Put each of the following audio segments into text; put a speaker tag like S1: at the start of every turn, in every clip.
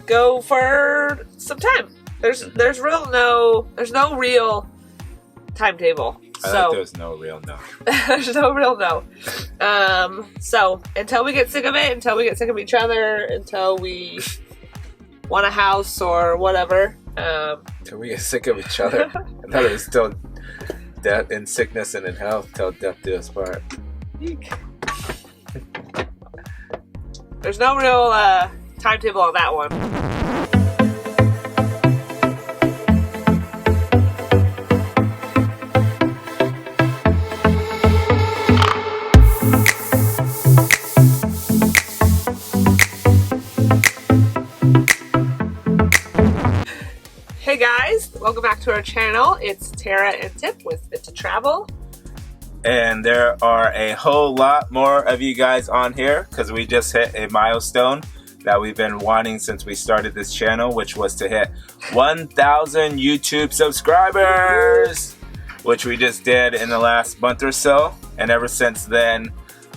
S1: go for some time. There's no real timetable.
S2: There's no real no.
S1: There's no real no. So until we get sick of it, until we get sick of each other, until we want a house or whatever.
S2: Until we get sick of each other. I thought it was still death in sickness and in health till death do us part.
S1: There's no real timetable on that one. Hey guys, welcome back to our channel. It's Tara and Tip with Fit to Travel.
S2: And there are a whole lot more of you guys on here because we just hit a milestone that we've been wanting since we started this channel, which was to hit 1,000 YouTube subscribers, which we just did in the last month or so. And ever since then,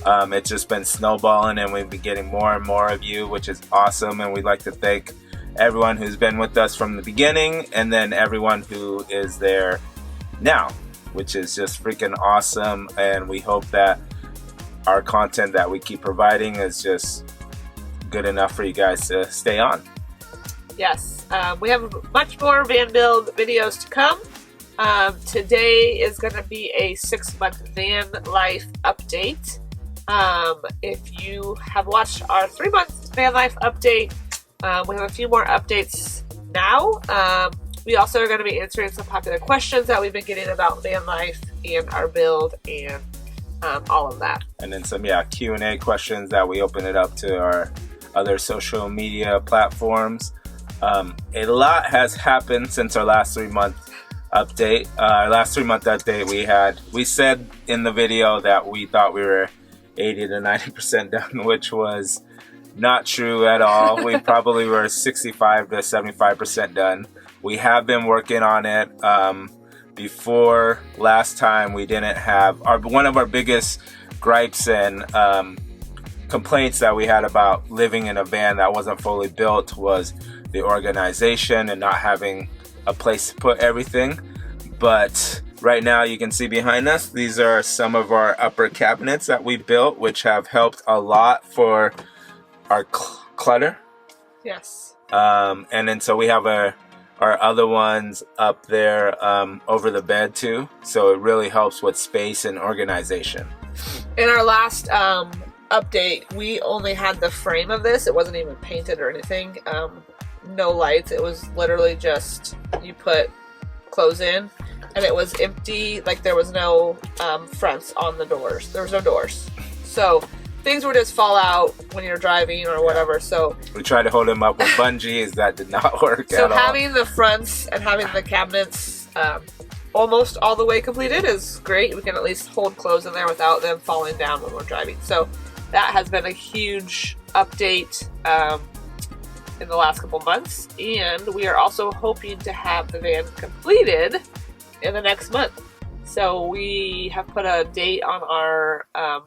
S2: it's just been snowballing and we've been getting more and more of you, which is awesome. And we'd like to thank everyone who's been with us from the beginning and then everyone who is there now, which is just freaking awesome. And we hope that our content that we keep providing is just good enough for you guys to stay on.
S1: Yes, we have much more van build videos to come. Today is going to be a 6-month van life update. If you have watched our 3-month van life update, we have a few more updates now. We also are going to be answering some popular questions that we've been getting about van life and our build and all of that.
S2: And then some Q&A questions that we open it up to our other social media platforms. A lot has happened since our last 3-month update. Our last 3-month update we said in the video that we thought we were 80 to 90% done, which was not true at all. We probably were 65 to 75% done. We have been working on it. Before last time, we didn't have one of our biggest gripes and complaints that we had about living in a van that wasn't fully built was the organization and not having a place to put everything. But right now you can see behind us, these are some of our upper cabinets that we built, which have helped a lot for our clutter.
S1: Yes.
S2: And then so we have our other ones up there over the bed too. So it really helps with space and organization.
S1: In our last update, we only had the frame of this. It wasn't even painted or anything. No lights. It was literally just you put clothes in and it was empty. Like there was no fronts on the doors. There was no doors. So things would just fall out when you're driving or whatever. So
S2: we tried to hold them up with bungees. That did not work at all.
S1: So having the fronts and having the cabinets almost all the way completed is great. We can at least hold clothes in there without them falling down when we're driving. So that has been a huge update in the last couple months. And we are also hoping to have the van completed in the next month. So we have put a date on our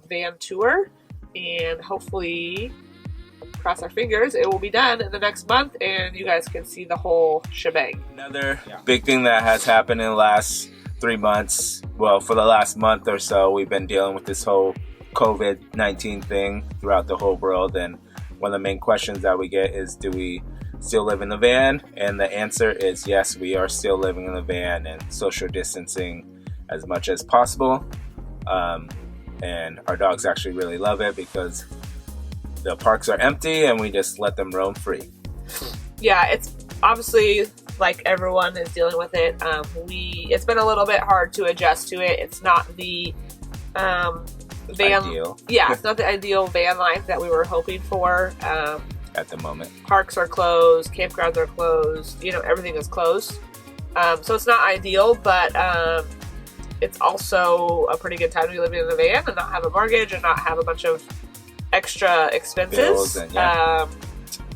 S1: van tour. And hopefully, cross our fingers, it will be done in the next month and you guys can see the whole shebang.
S2: Another big thing that has happened in the last 3 months, well, for the last month or so, we've been dealing with this whole COVID-19 thing throughout the whole world. And one of the main questions that we get is, do we still live in the van? And the answer is yes, we are still living in the van and social distancing as much as possible. And our dogs actually really love it because the parks are empty and we just let them roam free.
S1: Yeah, it's obviously like everyone is dealing with it. It's been a little bit hard to adjust to it. It's not the van
S2: ideal.
S1: Yeah, it's not the ideal van life that we were hoping for.
S2: At the moment,
S1: parks are closed, campgrounds are closed. You know, everything is closed. So it's not ideal, but it's also a pretty good time to be living in a van and not have a mortgage and not have a bunch of extra expenses.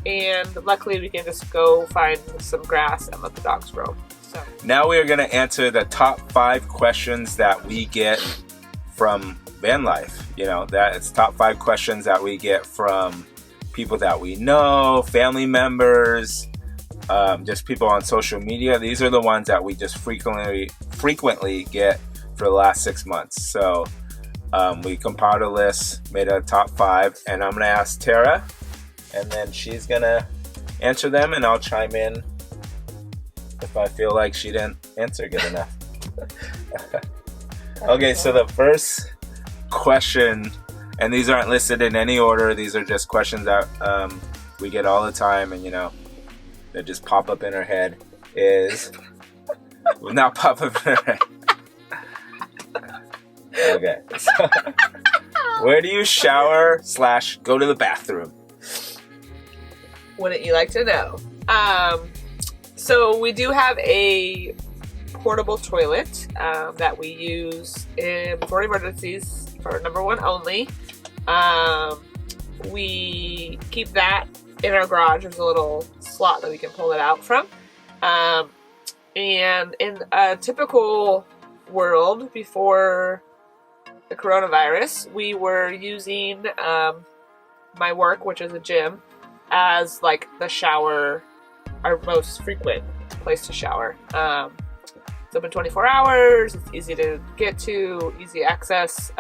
S1: And luckily we can just go find some grass and let the dogs roam. So
S2: now we are going to answer the top 5 questions that we get from van life. You know, that it's top 5 questions that we get from people that we know, family members, just people on social media. These are the ones that we just frequently get for the last 6 months. So we compiled a list, made a top 5, and I'm gonna ask Tara, and then she's gonna answer them, and I'll chime in if I feel like she didn't answer good enough. Okay, so the first question, and these aren't listed in any order, these are just questions that we get all the time, and that just pop up in her head, is well, not pop up in her head. Okay, so where do you shower / go to the bathroom?
S1: Wouldn't you like to know? So we do have a portable toilet that we use for emergencies, for number 1 only. We keep that in our garage. There's a little slot that we can pull it out from. And in a typical world before the coronavirus, we were using my work, which is a gym, as like the shower, our most frequent place to shower. It's open 24 hours, it's easy to get to, easy access.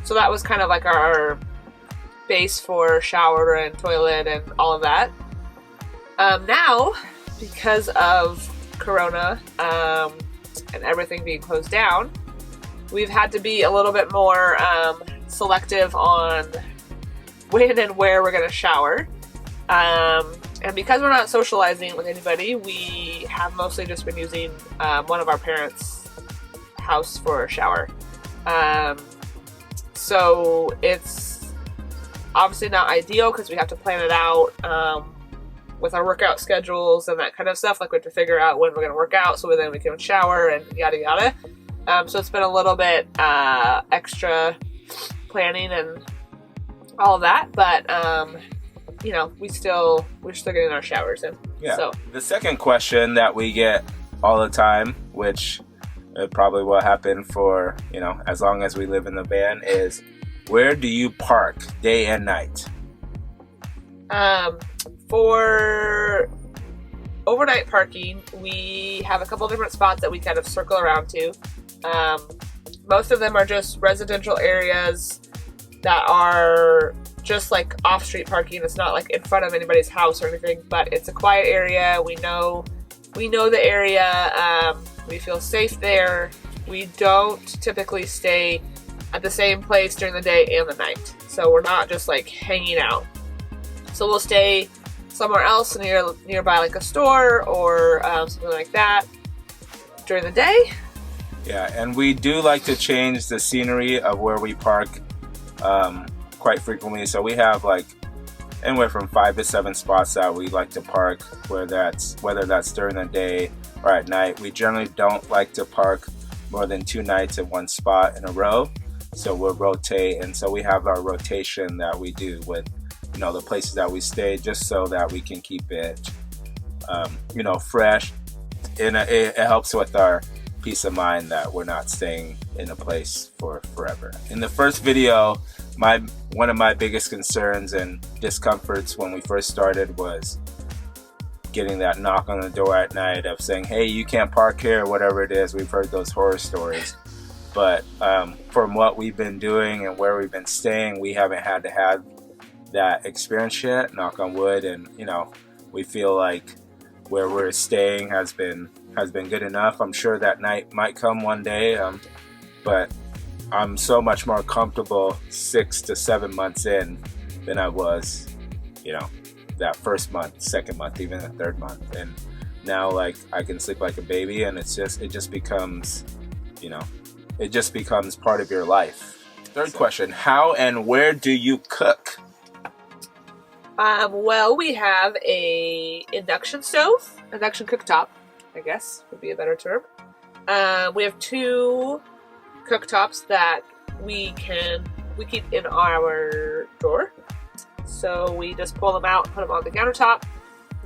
S1: So that was kind of like our base for shower and toilet and all of that. Now, because of Corona and everything being closed down, we've had to be a little bit more selective on when and where we're going to shower. And because we're not socializing with anybody, we have mostly just been using one of our parents' house for a shower. So it's obviously not ideal because we have to plan it out with our workout schedules and that kind of stuff. Like we have to figure out when we're going to work out so then we can shower and yada yada. So it's been a little bit extra planning and all of that, but we're still getting our showers in.
S2: Yeah.
S1: So
S2: the second question that we get all the time, which probably will happen for as long as we live in the van, is where do you park day and night?
S1: For overnight parking, we have a couple different spots that we kind of circle around to. Most of them are just residential areas that are just like off-street parking. It's not like in front of anybody's house or anything, but it's a quiet area. We know the area. We feel safe there. We don't typically stay at the same place during the day and the night, so we're not just like hanging out. So we'll stay somewhere else nearby, like a store or something like that during the day.
S2: Yeah, and we do like to change the scenery of where we park quite frequently. So we have like anywhere from 5 to 7 spots that we like to park, whether that's during the day or at night. We generally don't like to park more than 2 nights in one spot in a row. So we'll rotate, and so we have our rotation that we do with the places that we stay, just so that we can keep it fresh. And it helps with our peace of mind that we're not staying in a place for forever. In the first video, one of my biggest concerns and discomforts when we first started was getting that knock on the door at night of saying, hey, you can't park here, or whatever it is. We've heard those horror stories. But from what we've been doing and where we've been staying, we haven't had to have that experience yet, knock on wood. And we feel like where we're staying has been good enough. I'm sure that night might come one day, but I'm so much more comfortable 6 to 7 months in than I was that first month, second month, even the third month. And now like I can sleep like a baby, and it just becomes part of your life. Third question, how and where do you cook?
S1: Well, we have a induction cooktop, I guess would be a better term. We have 2 cooktops that we keep in our drawer. So we just pull them out and put them on the countertop.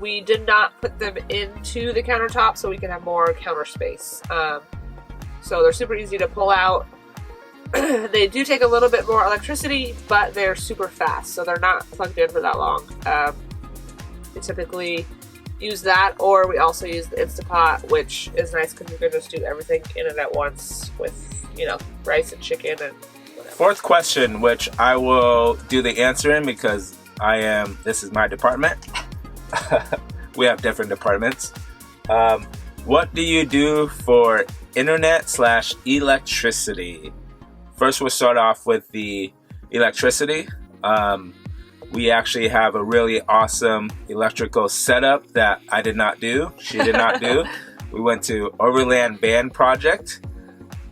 S1: We did not put them into the countertop so we can have more counter space. So they're super easy to pull out. They do take a little bit more electricity, but they're super fast, so they're not plugged in for that long. We typically use that, or we also use the Instapot, which is nice because you can just do everything in it at once with, you know, rice and chicken and whatever.
S2: Fourth question, which I will do the answering because this is my department. We have different departments. What do you do for internet/electricity? First, we'll start off with the electricity. We actually have a really awesome electrical setup that I did not do. She did not do. We went to Overland Band Project.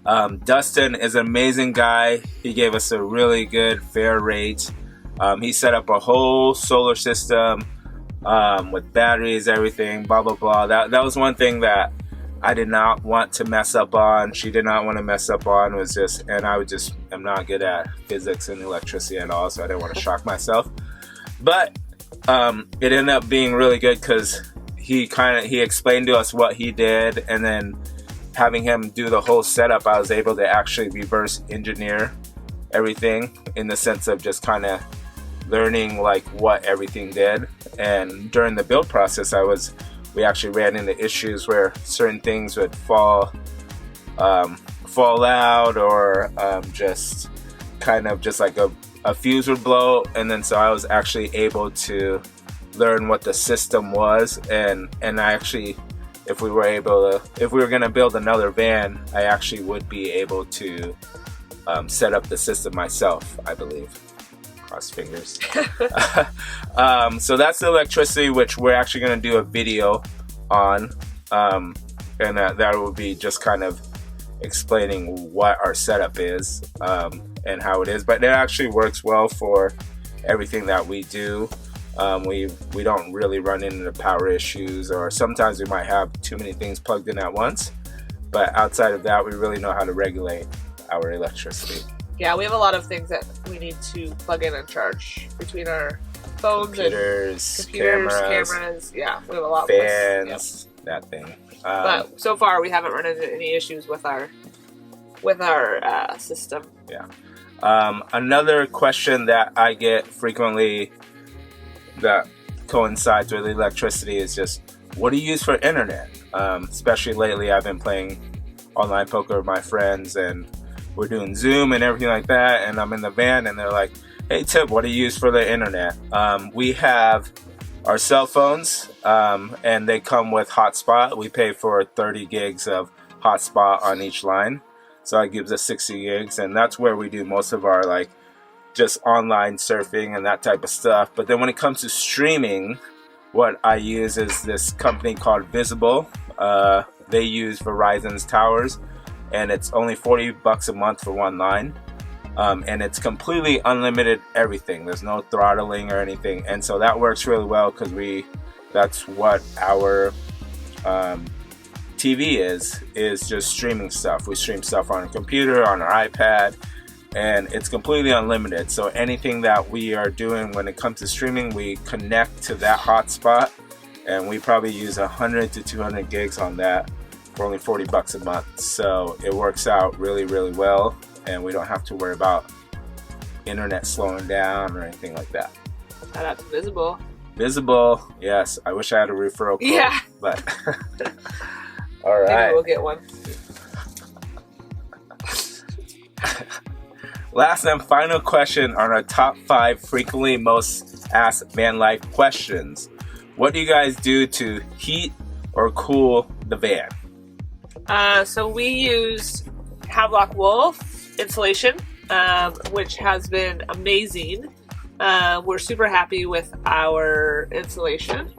S2: Dustin is an amazing guy. He gave us a really good, fair rate. He set up a whole solar system with batteries, everything, blah, blah, blah. That was one thing that I did not want to mess up on. She did not want to mess up on. I'm not good at physics and electricity at all, so I didn't want to shock myself. But it ended up being really good because he explained to us what he did, and then having him do the whole setup, I was able to actually reverse engineer everything in the sense of just kind of learning like what everything did. And during the build process, we actually ran into issues where certain things would fall out, or just like a fuse would blow. And then so I was actually able to learn what the system was, and I actually, if we were going to build another van, I actually would be able to set up the system myself, I believe. Cross fingers. So that's the electricity, which we're actually going to do a video on, and that will be just kind of explaining what our setup is and how it is. But it actually works well for everything that we do. We don't really run into power issues, or sometimes we might have too many things plugged in at once. But outside of that, we really know how to regulate our electricity.
S1: Yeah, we have a lot of things that we need to plug in and charge between our phones,
S2: computers,
S1: cameras. Yeah, we have a lot.
S2: Fans, that thing.
S1: But so far, we haven't run into any issues with our system.
S2: Yeah. Another question that I get frequently that coincides with electricity is just, what do you use for internet? Especially lately, I've been playing online poker with my friends, and we're doing Zoom and everything like that, and I'm in the van, and they're like, hey, Tip, what do you use for the internet? We have our cell phones, and they come with hotspot. We pay for 30 gigs of hotspot on each line, so that gives us 60 gigs, and that's where we do most of our like just online surfing and that type of stuff. But then when it comes to streaming, what I use is this company called Visible. They use Verizon's towers, and it's only $40 a month for one line, and it's completely unlimited everything. There's no throttling or anything, and so that works really well because that's what our TV is just streaming stuff. We stream stuff on a computer, on our iPad, and it's completely unlimited. So anything that we are doing when it comes to streaming, we connect to that hotspot, and we probably use 100 to 200 gigs on that for only $40 a month. So it works out really, really well, and we don't have to worry about internet slowing down or anything like that.
S1: Shout out to Visible.
S2: Visible, yes. I wish I had a referral code.
S1: Yeah.
S2: But all right.
S1: Maybe we'll get one.
S2: Last and final question on our top 5 frequently most asked van life questions. What do you guys do to heat or cool the van?
S1: So we use Havelock wool insulation, which has been amazing. We're super happy with our insulation.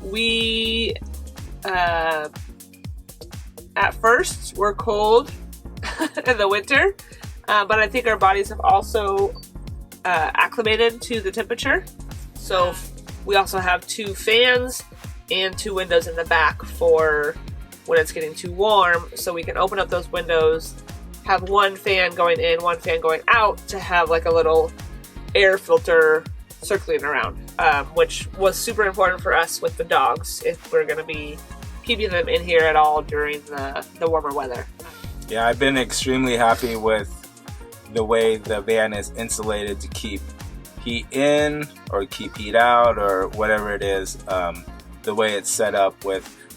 S1: We at first were cold in the winter, but I think our bodies have also acclimated to the temperature. So we also have 2 fans and 2 windows in the back for when it's getting too warm, so we can open up those windows, have 1 fan going in, 1 fan going out, to have like a little air filter circling around, which was super important for us with the dogs if we're going to be keeping them in here at all during the warmer weather.
S2: Yeah, I've been extremely happy with the way the van is insulated to keep heat in or keep heat out or whatever it is. The way it's set up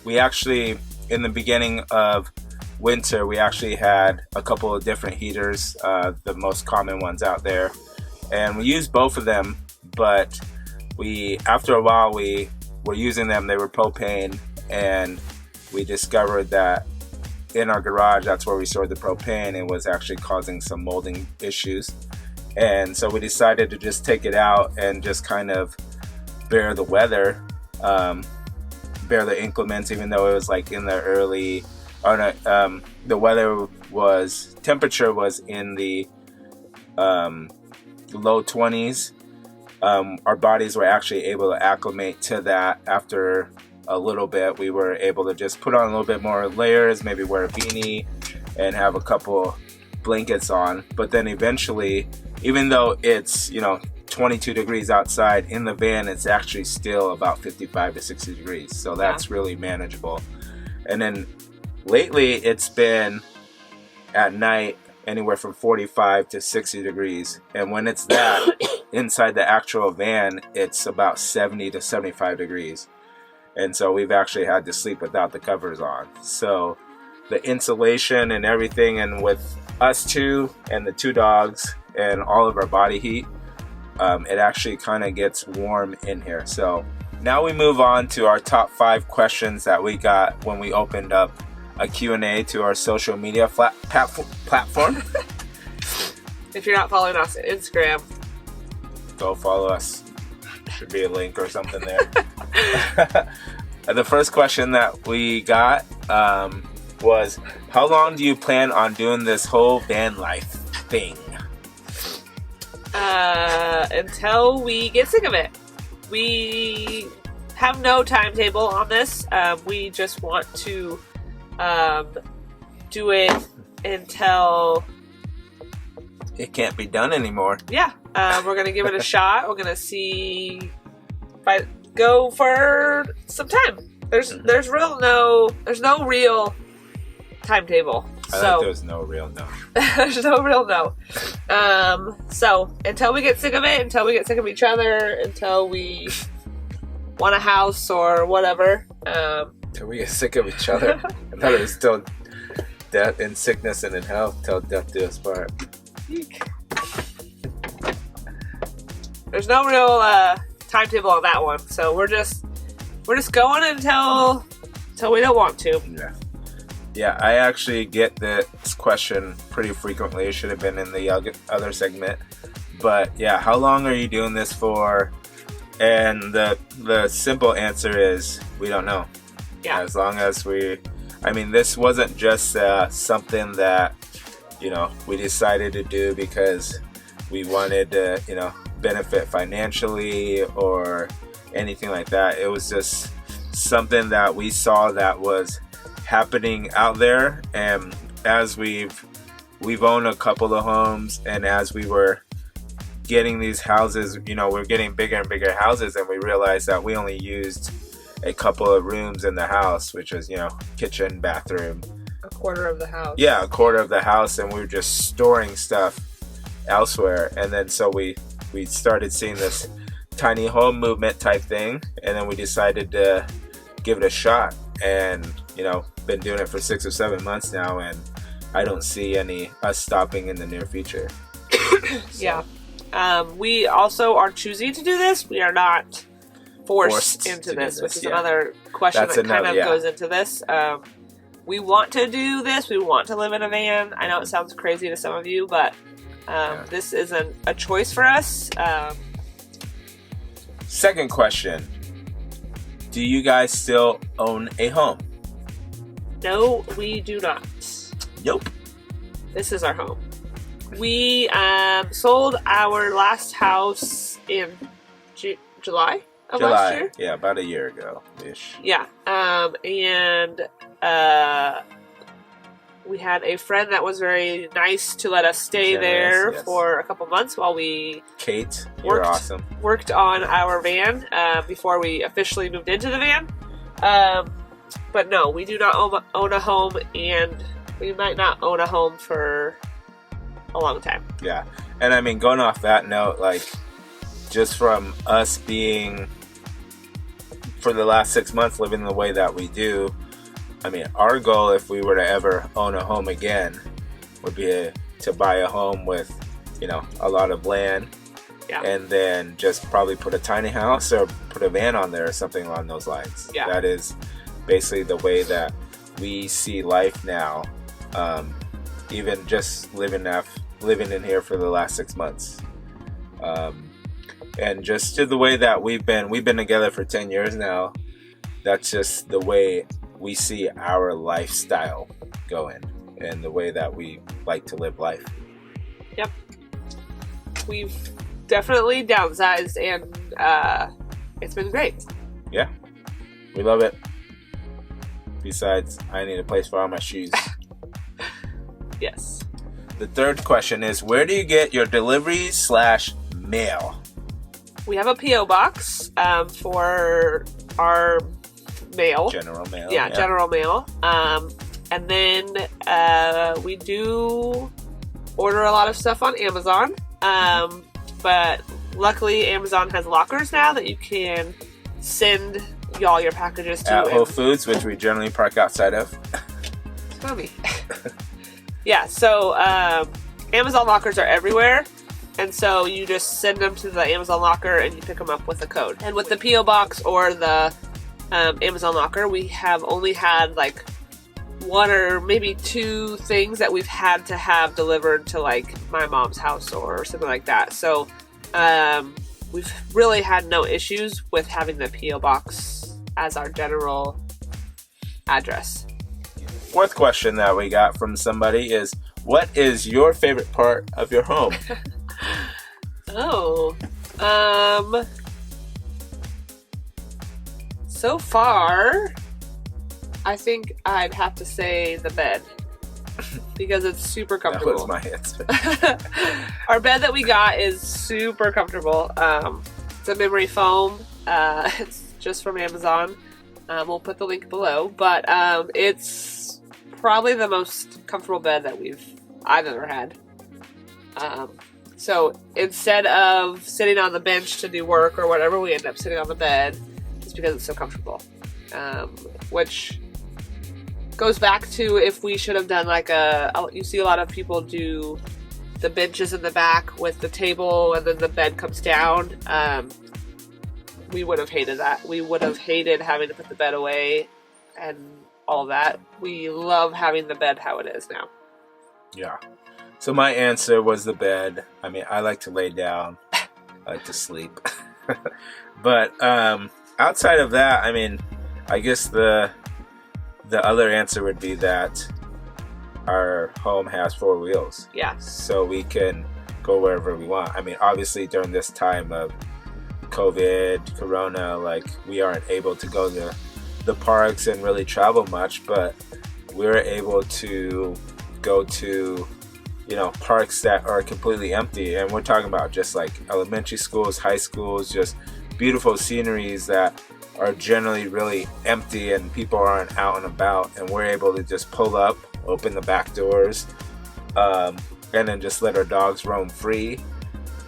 S2: we actually, in the beginning of winter, we actually had a couple of different heaters, the most common ones out there. And we used both of them, but after a while we were using them, they were propane, and we discovered that in our garage, that's where we stored the propane, it was actually causing some molding issues. And so we decided to just take it out and just kind of bear the weather, bear the inclements, even though it was like in the early, temperature was in the low 20s. Our bodies were actually able to acclimate to that. After a little bit, we were able to just put on a little bit more layers, maybe wear a beanie and have a couple blankets on. But then eventually, even though it's 22 degrees outside, in the van it's actually still about 55 to 60 degrees, so that's really manageable. And then lately it's been at night anywhere from 45 to 60 degrees, and when it's that inside the actual van, it's about 70 to 75 degrees. And so we've actually had to sleep without the covers on. So the insulation and everything, and with us two and the two dogs and all of our body heat, it actually kind of gets warm in here. So now we move on to our top 5 questions that we got when we opened up a Q&A to our social media platform.
S1: If you're not following us on Instagram,
S2: go follow us. Should be a link or something there. The first question that we got was, how long do you plan on doing this whole van life thing?
S1: Until we get sick of it. We have no timetable on this. We just want to do it until
S2: it can't be done anymore.
S1: Yeah. We're going to give it a shot. We're going to see if I go for some time. There's no real timetable.
S2: I think there's no real no.
S1: There's no real no. So until we get sick of it, until we get sick of each other, until we want a house or whatever.
S2: Until we get sick of each other. I thought it was still death and sickness and in health till death do us part.
S1: There's no real timetable on that one, so we're just going until we don't want to.
S2: Yeah, I actually get this question pretty frequently. It should have been in the other segment, but yeah, how long are you doing this for? And the simple answer is we don't know.
S1: Yeah.
S2: As long as this wasn't just something that we decided to do because we wanted to benefit financially or anything like that. It was just something that we saw that was happening out there, and as we've owned a couple of homes, and as we were getting these houses, we're getting bigger and bigger houses, and we realized that we only used a couple of rooms in the house, which was kitchen, bathroom,
S1: a quarter of the house.
S2: Yeah, a quarter of the house, and we were just storing stuff elsewhere. And then so we started seeing this tiny home movement type thing, and then we decided to give it a shot, and been doing it for 6 or 7 months now, and I don't see us stopping in the near future.
S1: Yeah. We also are choosing to do this. We are not forced into this, which is another question that kind of goes into this. We want to do this. We want to live in a van. I know it sounds crazy to some of you, but this isn't a choice for us.
S2: Second question. Do you guys still own a home?
S1: No, we do not.
S2: Nope.
S1: This is our home. We sold our last house in July of last year.
S2: Yeah, about a year ago-ish.
S1: Yeah. And we had a friend that was very nice to let us stay there for a couple months while we
S2: Kate, you're awesome.
S1: Worked on our van before we officially moved into the van. But no, we do not own a home, and we might not own a home for a long time.
S2: Yeah. And I mean, going off that note, like, just from us being, for the last 6 months, living the way that we do, I mean, our goal, if we were to ever own a home again, would be to buy a home with, you know, a lot of land.
S1: Yeah.
S2: And then just probably put a tiny house or put a van on there or something along those lines.
S1: Yeah.
S2: That is basically the way that we see life now. Even just living in here for the last 6 months. And just to the way that we've been together for 10 years now. That's just the way we see our lifestyle going and the way that we like to live life.
S1: Yep. We've definitely downsized, and it's been great.
S2: Yeah, we love it. Besides, I need a place for all my shoes.
S1: Yes.
S2: The third question is, where do you get your deliveries / mail?
S1: We have a P.O. box for our mail.
S2: General mail.
S1: Yeah, general mail. And then we do order a lot of stuff on Amazon. But luckily, Amazon has lockers now that you can send all your packages to.
S2: At Whole Foods, which we generally park outside of.
S1: Mommy. Yeah, so Amazon lockers are everywhere. And so you just send them to the Amazon locker and you pick them up with a code. And with the P.O. box or the Amazon locker, we have only had like 1 or maybe 2 things that we've had to have delivered to like my mom's house or something like that. So we've really had no issues with having the P.O. box as our general address.
S2: Fourth question that we got from somebody is, what is your favorite part of your home?
S1: So far, I think I'd have to say the bed because it's super comfortable.
S2: That was my answer.
S1: Our bed that we got is super comfortable. It's a memory foam. It's just from Amazon. We'll put the link below, but it's probably the most comfortable bed that I've ever had. So instead of sitting on the bench to do work or whatever, we end up sitting on the bed just because it's so comfortable. Which goes back to if we should have done like you see a lot of people do the benches in the back with the table and then the bed comes down. We would have hated that. We would have hated having to put the bed away and all that. We love having the bed how it is now.
S2: Yeah. So my answer was the bed. I mean, I like to lay down. I like to sleep. But outside of that, I mean, I guess the other answer would be that our home has 4 wheels.
S1: Yeah.
S2: So we can go wherever we want. I mean, obviously during this time of COVID, Corona, like we aren't able to go to the parks and really travel much, but we're able to go to, you know, parks that are completely empty. And we're talking about just like elementary schools, high schools, just beautiful sceneries that are generally really empty and people aren't out and about. And we're able to just pull up, open the back doors, and then just let our dogs roam free.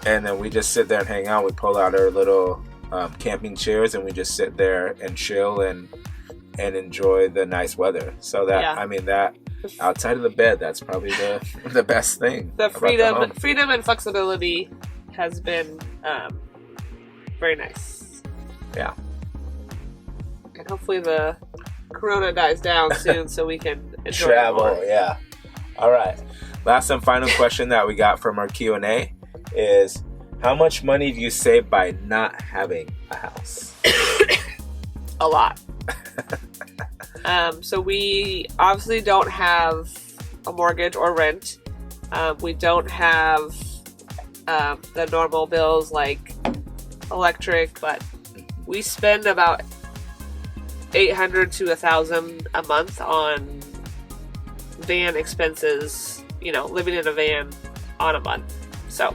S2: And then we just sit there and hang out. We pull out our little camping chairs and we just sit there and chill and enjoy the nice weather. So that, yeah. I mean, that outside of the bed, that's probably the best thing.
S1: The freedom and flexibility has been very nice.
S2: Yeah.
S1: And hopefully the Corona dies down soon so we can enjoy
S2: travel.
S1: More.
S2: Yeah. All right. Last and final question that we got from our Q&A is, how much money do you save by not having a house?
S1: A lot. So we obviously don't have a mortgage or rent. We don't have the normal bills like electric, but we spend about $800 to $1,000 a month on van expenses, you know, living in a van on a month. So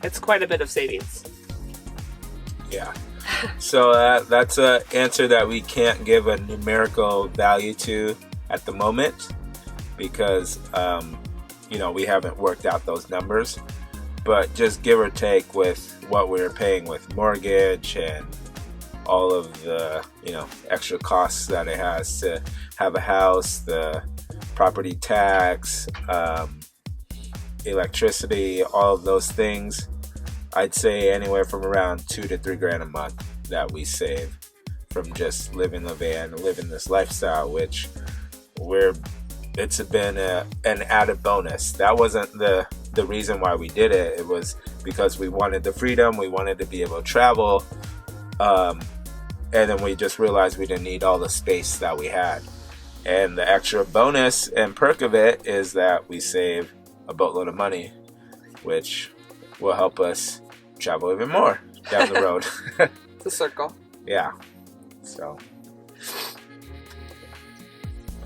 S1: it's quite a bit of savings.
S2: Yeah. So that's an answer that we can't give a numerical value to at the moment. because we haven't worked out those numbers, but just give or take with what we were paying with mortgage and all of the extra costs that it has to have a house, the property tax, electricity, all of those things, I'd say anywhere from around $2,000 to $3,000 a month that we save from just living the van, living this lifestyle, which it's been an added bonus. That wasn't the reason why we did it. It was because we wanted the freedom, we wanted to be able to travel, and then we just realized we didn't need all the space that we had. And the extra bonus and perk of it is that we save a boatload of money, which will help us travel even more down the road.
S1: It's a circle.
S2: Yeah. So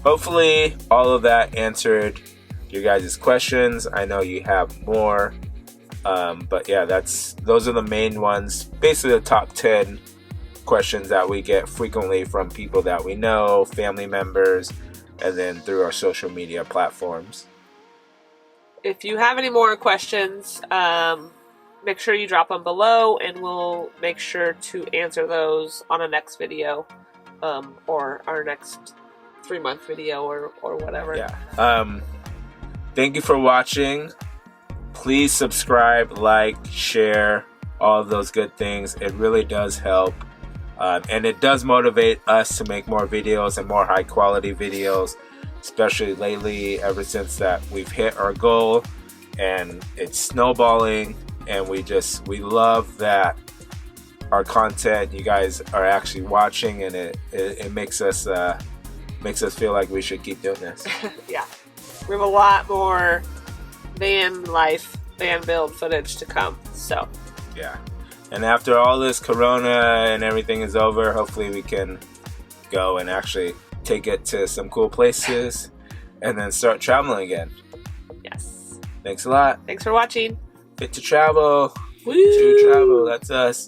S2: hopefully all of that answered your guys' questions. I know you have more, but yeah, those are the main ones. Basically the top 10 questions that we get frequently from people that we know, family members, and then through our social media platforms.
S1: If you have any more questions, make sure you drop them below, and we'll make sure to answer those on a next video, or our next 3-month video, or whatever.
S2: Yeah. Thank you for watching. Please subscribe, like, share, all of those good things. It really does help. And it does motivate us to make more videos and more high quality videos, especially lately, ever since that we've hit our goal and it's snowballing, and we love that our content, you guys are actually watching, and it makes us feel like we should keep doing this.
S1: Yeah. We have a lot more van life, van build footage to come, so.
S2: Yeah. And after all this corona and everything is over, hopefully we can go and actually take it to some cool places and then start traveling again.
S1: Yes.
S2: Thanks a lot.
S1: Thanks for watching.
S2: Fit to travel.
S1: Woo!
S2: To travel. That's us.